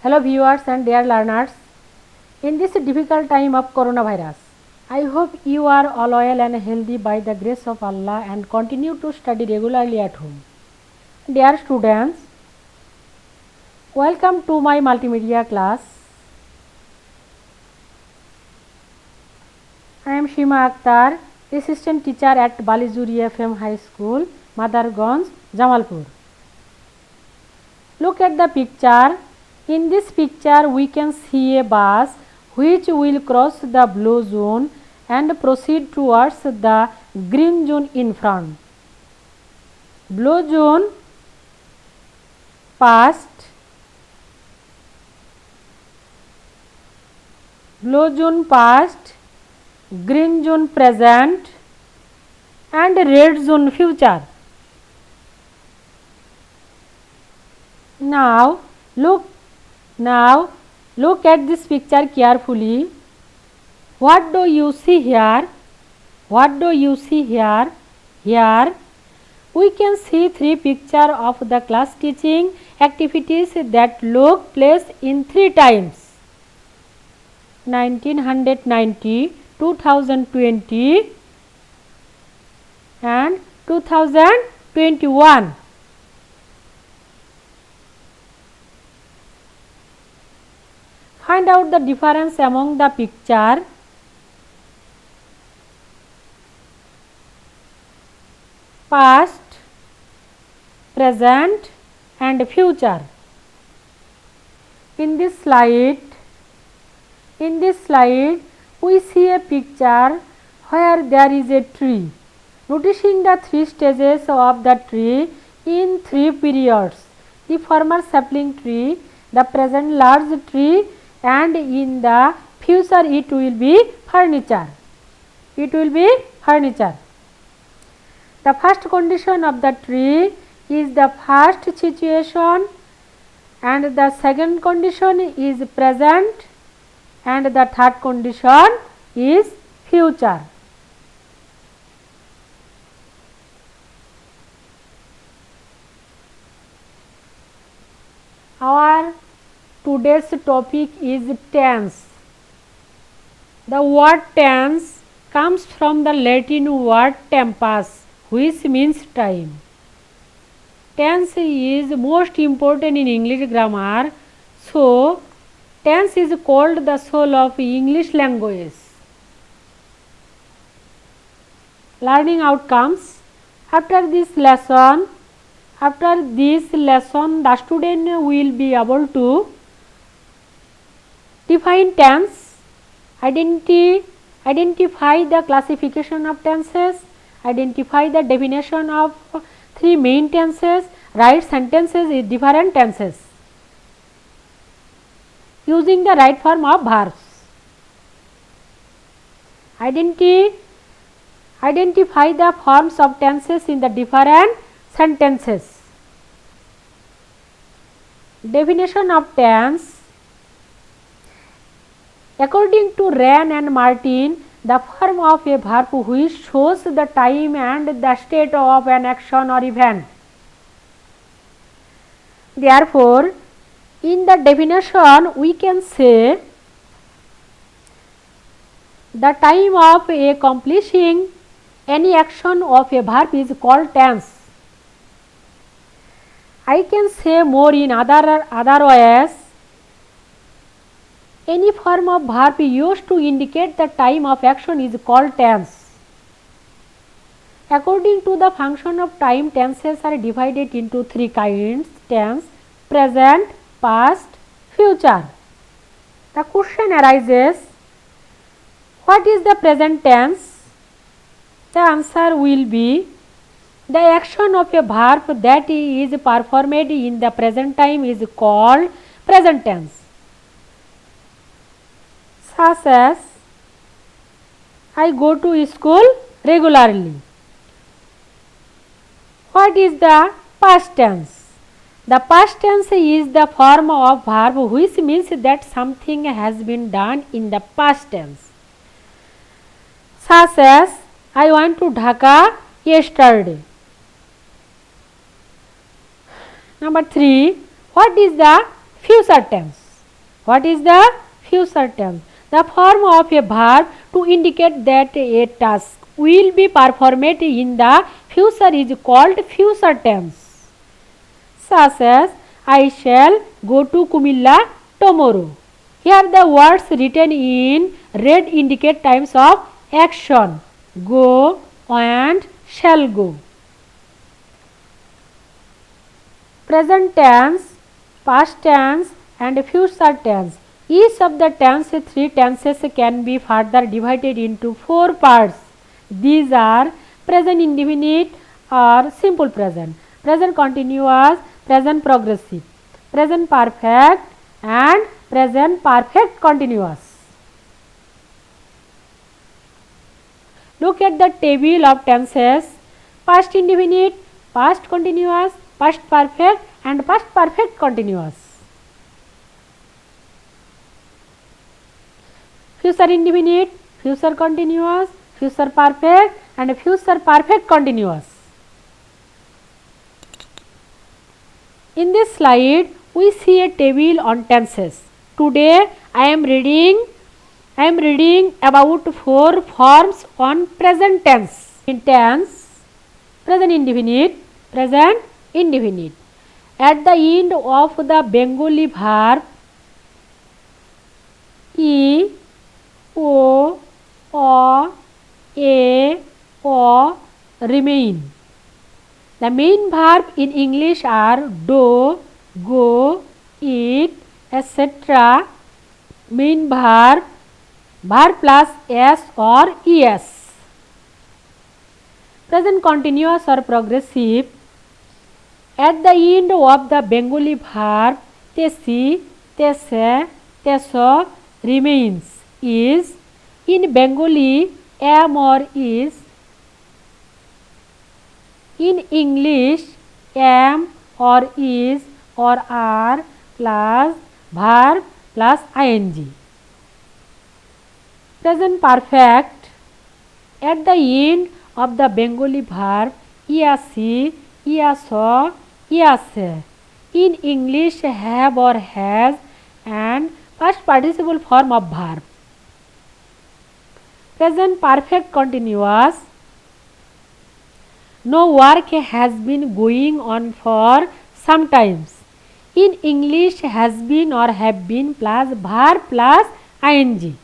Hello viewers and dear learners. In this difficult time of coronavirus, I hope you are all well and healthy by the grace of Allah and continue to study regularly at home. Dear students, welcome to my multimedia class. I am Shima Akhtar, assistant teacher at Balizuri FM High School, Madarganj, Jamalpur. Look at the picture. In this picture we can see a bus which will cross the blue zone and proceed towards the green zone in front. Blue zone past, green zone present and red zone future. Now look at this picture carefully. What do you see here? Here we can see three pictures of the class teaching activities that took place in 3 times: 1990, 2020 and 2021. Find out the difference among the picture. Past, present and future. In this slide we see a picture where there is a tree. Noticing the 3 stages of the tree in 3 periods: the former sapling tree, the present large tree and in the future it will be furniture. The first condition of the tree is the first situation and the second condition is present and the third condition is future. Our today's topic is tense. The word tense comes from the Latin word tempus, which means time. Tense is most important in English grammar, so tense is called the soul of English language. Learning outcomes. After this lesson, the student will be able to define tense, identify the classification of tenses, identify the definition of 3 main tenses, write sentences in different tenses using the right form of verbs. Identify the forms of tenses in the different sentences. Definition of tense. According to Wren and Martin, the form of a verb which shows the time and the state of an action or event. Therefore, in the definition we can say the time of accomplishing any action of a verb is called tense. I can say more in other ways. Any form of verb used to indicate the time of action is called tense. According to the function of time, tenses are divided into 3 kinds: tense, present, past, future. The question arises, what is the present tense? The answer will be the action of a verb that is performed in the present time is called present tense. Such as, I go to school regularly. What is the past tense? The past tense is the form of verb which means that something has been done in the past tense. Such as, I went to Dhaka yesterday. Number 3, what is the future tense? What is the future tense? The form of a verb to indicate that a task will be performed in the future is called future tense. Such as I shall go to Kumilla tomorrow. Here the words written in red indicate times of action, go and shall go. Present tense, past tense and future tense. Each of the three tenses can be further divided into four parts. These are present indefinite or simple present, present continuous, present progressive, present perfect and present perfect continuous. Look at the table of tenses: past indefinite, past continuous, past perfect and past perfect continuous. Future indefinite, future continuous, future perfect and future perfect continuous. In this slide, we see a table on tenses. Today, I am reading about four forms on present tense. In tense, present indefinite, present indefinite. At the end of the Bengali verb, E, O, A, O remain. The main verb in English are do, go, eat, etc. Main verb plus s or es. Present continuous or progressive. At the end of the Bengali verb tesi, tese, teso remains. Is in Bengali am or is. In English am or is or are plus verb plus ing. Present perfect. At the end of the Bengali verb iasi, iaso, iase. In English have or has and past participle form of verb. Present perfect continuous. No work has been going on for some times. In English has been or have been plus verb plus ing.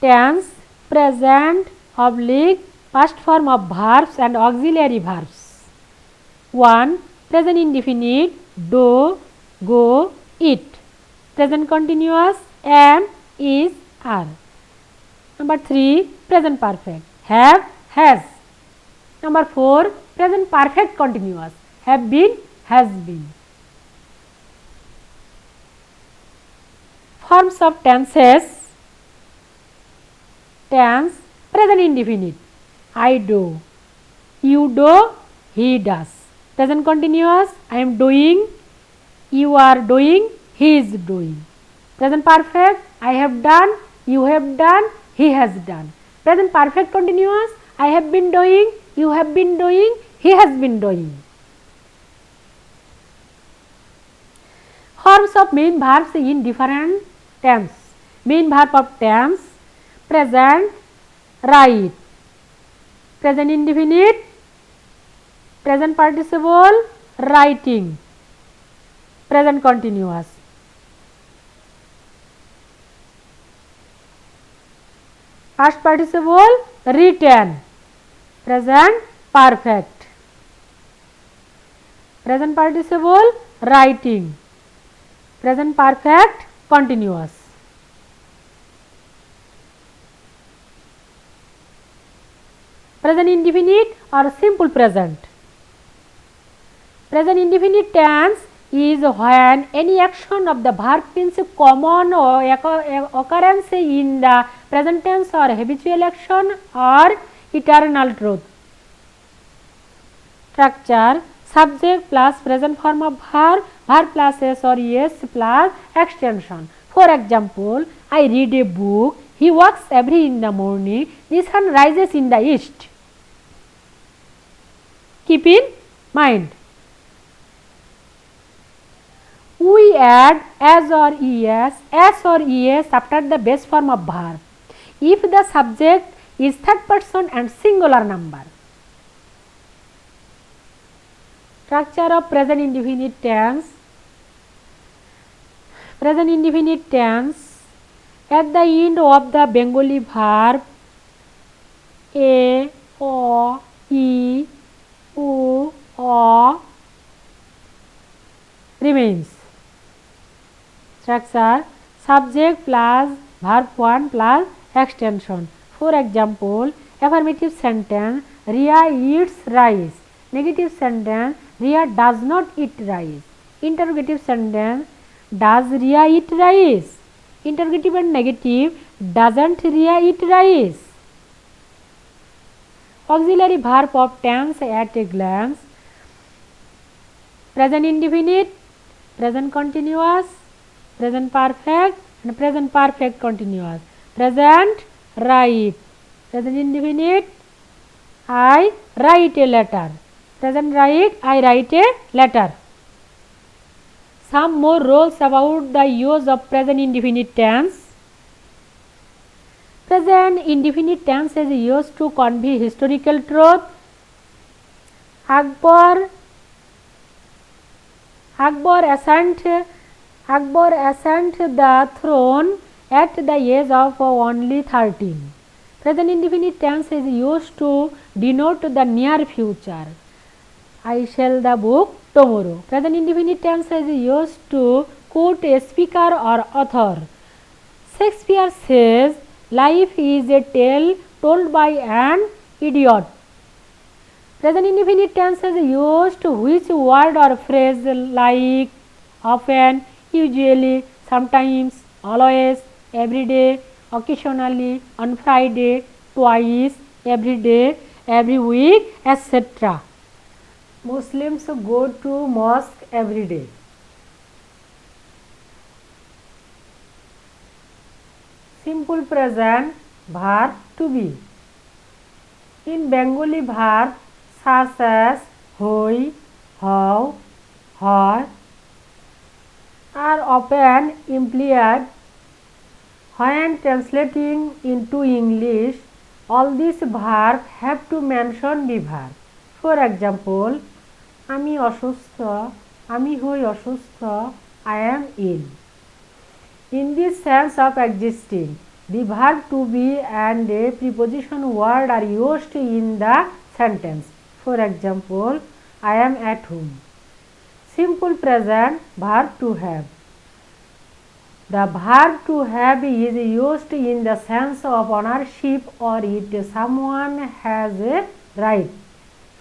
Tense, present, oblique, past form of verbs and auxiliary verbs. 1. Present indefinite, do, go, eat. Present continuous, am, is, are. Number 3. Present perfect, have, has. Number 4. Present perfect continuous, have been, has been. Forms of tenses. Tense, present indefinite, I do, you do, he does. Present continuous, I am doing, you are doing, he is doing. Present perfect, I have done, you have done, he has done. Present perfect continuous, I have been doing, you have been doing, he has been doing. Forms of main verbs in different tense. Main verb of tense: present, write. Present indefinite, present participle, writing. Present continuous. Past participle, written. Present perfect. Present participle, writing. Present perfect, continuous. Present indefinite or simple present. Present indefinite tense is when any action of the verb means common or occurrence in the present tense or habitual action or eternal truth. Structure: subject plus present form of verb, verb plus s or es plus extension. For example, I read a book, he walks every in the morning, the sun rises in the east. Keep in mind. We add as or es after the base form of verb if the subject is third person and singular number. Structure of present indefinite tense. Present indefinite tense, at the end of the Bengali verb a, o, e, u, o remains. Structure, subject plus verb 1 plus extension. For example, affirmative sentence, Riya eats rice. Negative sentence, Riya does not eat rice. Interrogative sentence, does Riya eat rice? Interrogative and negative, doesn't Riya eat rice? Auxiliary verb of tense at a glance. Present indefinite, present continuous, present perfect and present perfect continuous. Present write, present indefinite, I write a letter. Present write, I write a letter. Some more rules about the use of present indefinite tense. Present indefinite tense is used to convey historical truth. Akbar ascended the throne at the age of only 13. Present indefinite tense is used to denote the near future. I sell the book tomorrow. Present indefinite tense is used to quote a speaker or author. Shakespeare says, life is a tale told by an idiot. Present indefinite tense is used to which word or phrase like, often, usually, sometimes, always, every day, occasionally, on Friday, twice, every day, every week, etc. Muslims go to mosque every day. Simple present verb to be. In Bengali verb such as hoi, how, har are often employed when translating into English. All these verbs have to mention the verb. For example, আমি অসুস্থ, আমি হই অসুস্থ, I am ill. In this sense of existing, the verb to be and a preposition word are used in the sentence. For example, I am at home. Simple present verb to have. The verb to have is used in the sense of ownership or it someone has a right.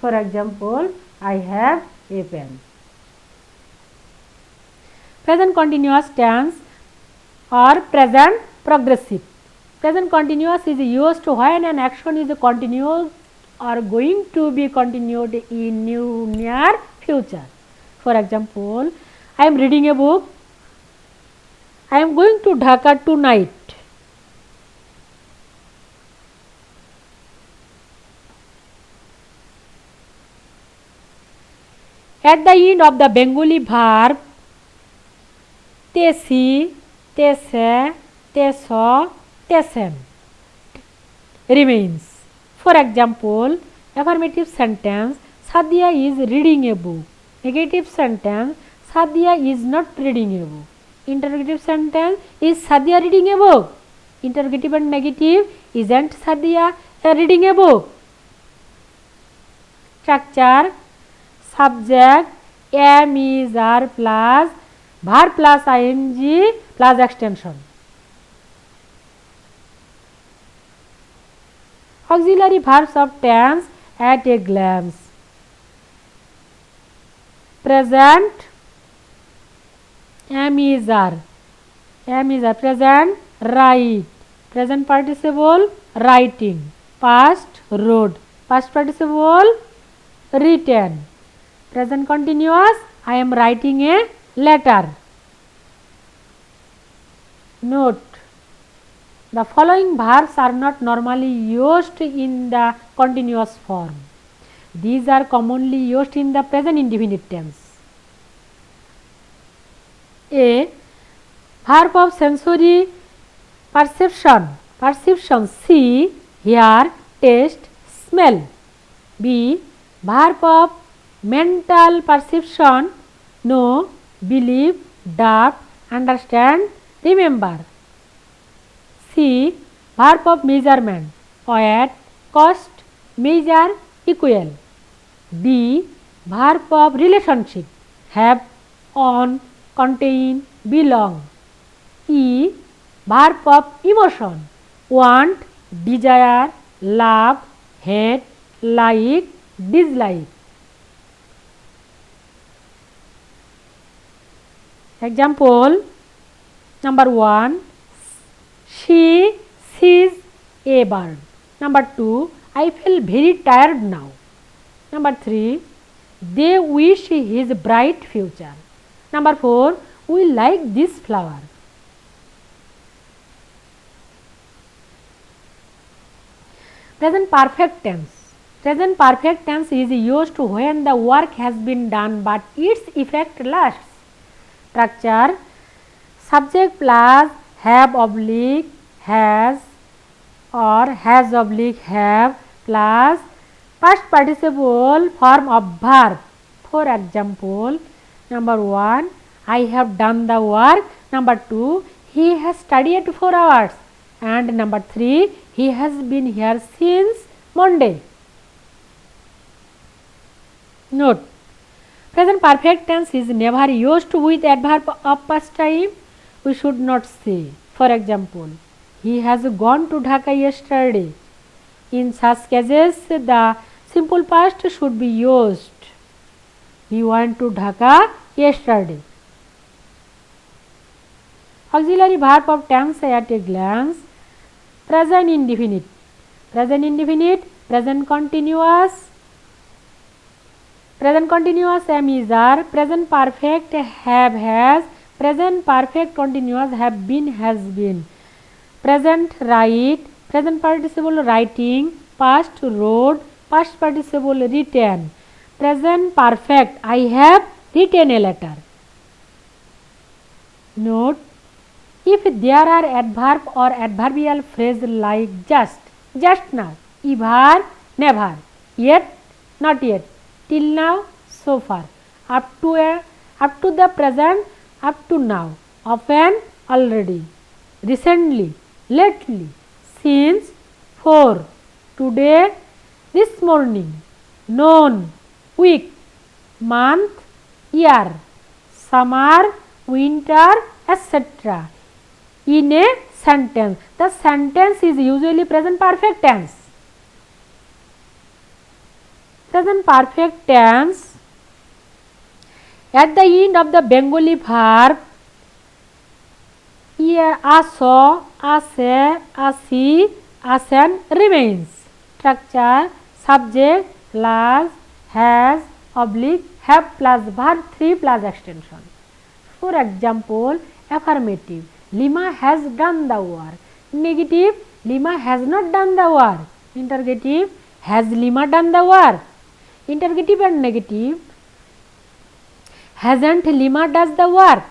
For example, I have a pen. Present continuous tense or present progressive. Present continuous is used when an action is continued or going to be continued in near future. For example, I am reading a book. I am going to Dhaka tonight. At the end of the Bengali verb tesi, tese, teso, tesem remains. For example, affirmative sentence, Sadia is reading a book. Negative sentence, Sadia is not reading a book. Interrogative sentence, is Sadia reading a book? Interrogative and negative, isn't Sadia reading a book? Structure, subject, am, is, are plus verb plus ing plus extension. Auxiliary verbs of tense at a glance. Present, am, is, are. Am, is, are. Present, write. Present participle, writing. Past, wrote. Past participle, written. Present continuous, I am writing a letter. Note, the following verbs are not normally used in the continuous form. These are commonly used in the present indefinite tense. A. Verb of sensory perception see, hear, taste, smell. B. Verb of mental perception know, believe, doubt, understand, remember. C. Verb of measurement weight, cost, measure, equal. D. Verb of relationship have, on, contain, belong. E. Verb of emotion want, desire, love, hate, like, dislike. Example number 1, she sees a bird. Number 2, I feel very tired now. Number 3, they wish his bright future. Number 4, we like this flower. Present perfect tense. Present perfect tense is used when the work has been done but its effect lasts. Structure subject plus have oblique has or has oblique have plus past participle form of verb. For example, number 1, I have done the work. Number 2, he has studied 4 hours. And number 3, he has been here since Monday. Note, present perfect tense is never used with adverb of past time. We should not say, for example, he has gone to Dhaka yesterday. In such cases, the simple past should be used. He went to Dhaka yesterday. Auxiliary verb of tense at a glance. Present indefinite. Present indefinite, present continuous. Present continuous am is are, present perfect have has, present perfect continuous have been has been. Present write, present participle writing, past wrote, past participle written. Present perfect I have written a letter. Note, if there are adverb or adverbial phrase like just now, ever, never, yet, not yet, till now, so far, up to the present, up to now, often, already, recently, lately, since, for, today, this morning, known, week, month, year, summer, winter, etc. in a sentence. The sentence is usually present perfect tense. Present perfect tense at the end of the Bengali verb aso, ase, asi, asen remains. Structure subject plus has oblique have plus verb 3 plus extension. For example, affirmative, Lima has done the work. Negative, Lima has not done the work. Interrogative, has Lima done the work? Interrogative and negative, hasn't Lima does the work?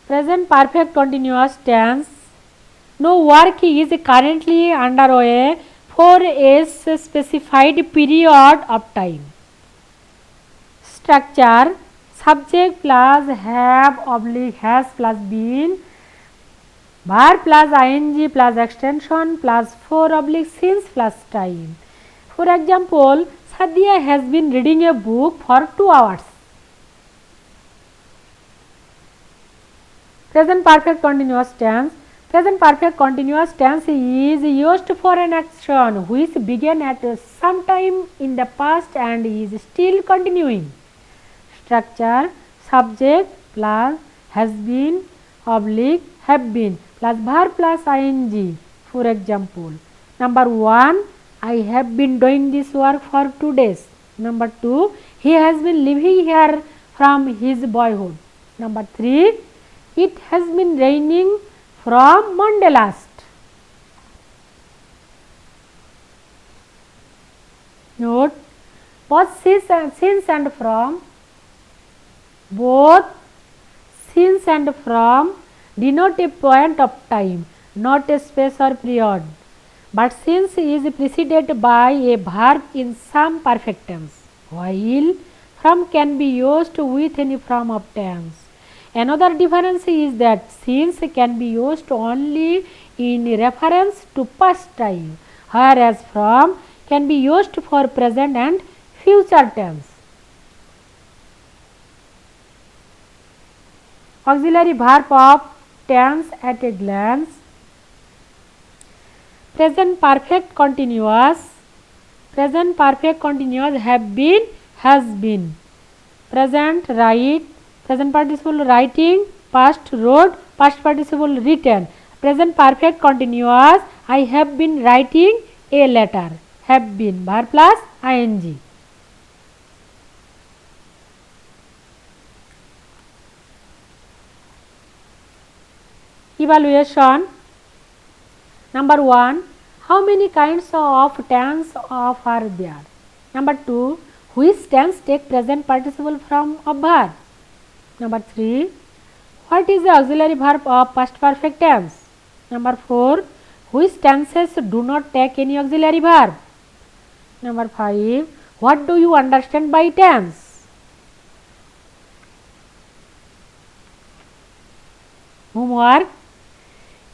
Present perfect continuous tense, no work is currently underway for a specified period of time. Structure subject plus have oblique has plus been, verb plus ing plus extension plus for oblique since plus time. For example, Sadia has been reading a book for 2 hours. Present perfect continuous tense. Present perfect continuous tense is used for an action which began at some time in the past and is still continuing. Structure subject plus has been oblique have been plus verb plus ing. For example, number 1, I have been doing this work for 2 days. Number 2, he has been living here from his boyhood. Number 3, it has been raining from Monday last. Note, both since and from, both since and from denote a point of time, not a space or period. But since is preceded by a verb in some perfect tense, while from can be used with any form of tense. Another difference is that since can be used only in reference to past time, whereas from can be used for present and future tense. Auxiliary verb of tense at a glance. Present perfect continuous. Present perfect continuous have been, has been. Present write. Present participle writing. Past wrote. Past participle written. Present perfect continuous. I have been writing a letter. Have been verb plus ing. Evaluation. Number 1. How many kinds of tense of are there? Number 2. Which tense take present participle from a verb? Number 3. What is the auxiliary verb of past perfect tense? Number 4. Which tenses do not take any auxiliary verb? Number 5. What do you understand by tense? Homework.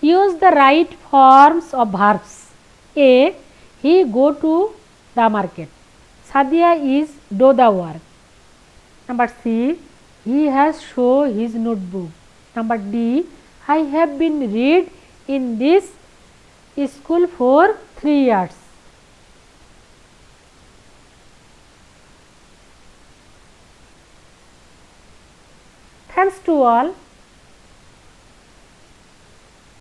Use the right forms of verbs. A. He go to the market. Sadia is do the work. Number C. He has show his notebook. Number D. I have been read in this school for 3 years. Thanks to all.